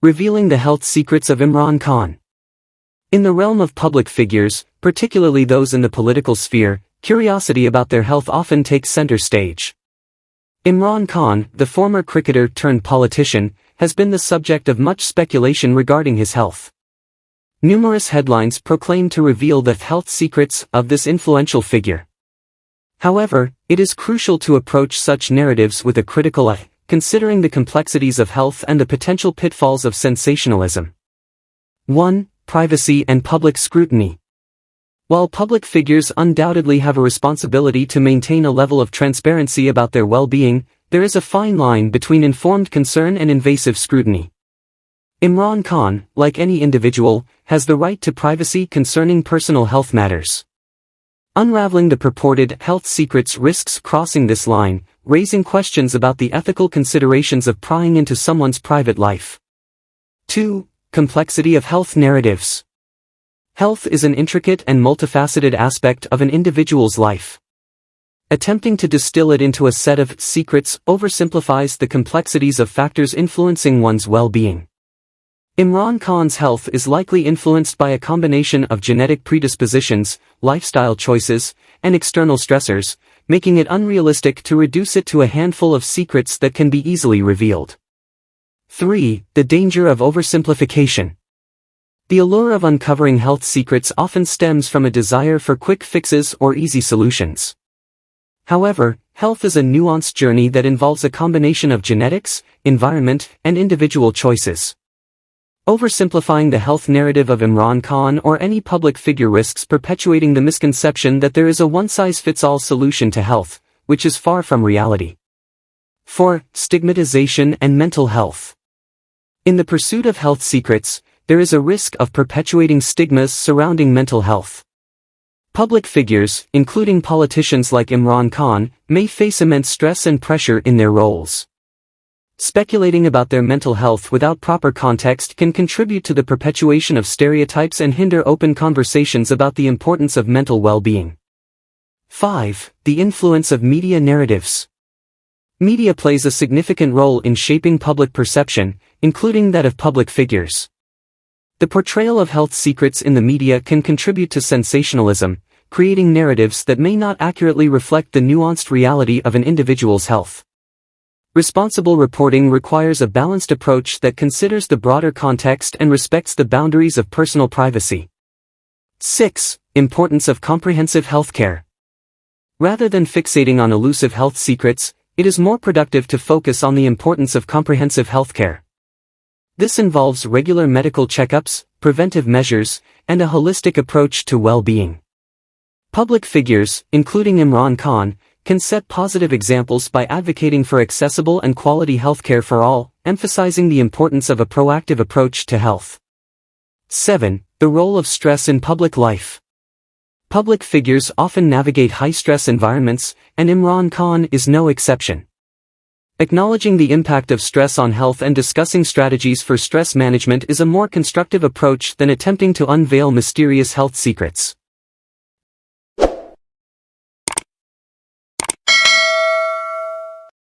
Revealing the health secrets of Imran Khan. In the realm of public figures, particularly those in the political sphere, curiosity about their health often takes center stage. Imran Khan, the former cricketer turned politician, has been the subject of much speculation regarding his health. Numerous headlines proclaim to reveal the health secrets of this influential figure. However, it is crucial to approach such narratives with a critical eye, considering the complexities of health and the potential pitfalls of sensationalism. 1. Privacy and public scrutiny. While public figures undoubtedly have a responsibility to maintain a level of transparency about their well-being, there is a fine line between informed concern and invasive scrutiny. Imran Khan, like any individual, has the right to privacy concerning personal health matters. Unraveling the purported health secrets risks crossing this line, raising questions about the ethical considerations of prying into someone's private life. 2. Complexity of health narratives. Health is an intricate and multifaceted aspect of an individual's life. Attempting to distill it into a set of secrets oversimplifies the complexities of factors influencing one's well-being. Imran Khan's health is likely influenced by a combination of genetic predispositions, lifestyle choices, and external stressors, making it unrealistic to reduce it to a handful of secrets that can be easily revealed. 3. The danger of oversimplification. The allure of uncovering health secrets often stems from a desire for quick fixes or easy solutions. However, health is a nuanced journey that involves a combination of genetics, environment, and individual choices. Oversimplifying the health narrative of Imran Khan or any public figure risks perpetuating the misconception that there is a one-size-fits-all solution to health, which is far from reality. 4. Stigmatization and mental health. In the pursuit of health secrets, there is a risk of perpetuating stigmas surrounding mental health. Public figures, including politicians like Imran Khan, may face immense stress and pressure in their roles. Speculating about their mental health without proper context can contribute to the perpetuation of stereotypes and hinder open conversations about the importance of mental well-being. 5. The influence of media narratives. Media plays a significant role in shaping public perception, including that of public figures. The portrayal of health secrets in the media can contribute to sensationalism, creating narratives that may not accurately reflect the nuanced reality of an individual's health. Responsible reporting requires a balanced approach that considers the broader context and respects the boundaries of personal privacy. 6. Importance of comprehensive healthcare. Rather than fixating on elusive health secrets, it is more productive to focus on the importance of comprehensive healthcare. This involves regular medical checkups, preventive measures, and a holistic approach to well-being. Public figures, including Imran Khan, can set positive examples by advocating for accessible and quality healthcare for all, emphasizing the importance of a proactive approach to health. 7. The role of stress in public life. Public figures often navigate high-stress environments, and Imran Khan is no exception. Acknowledging the impact of stress on health and discussing strategies for stress management is a more constructive approach than attempting to unveil mysterious health secrets.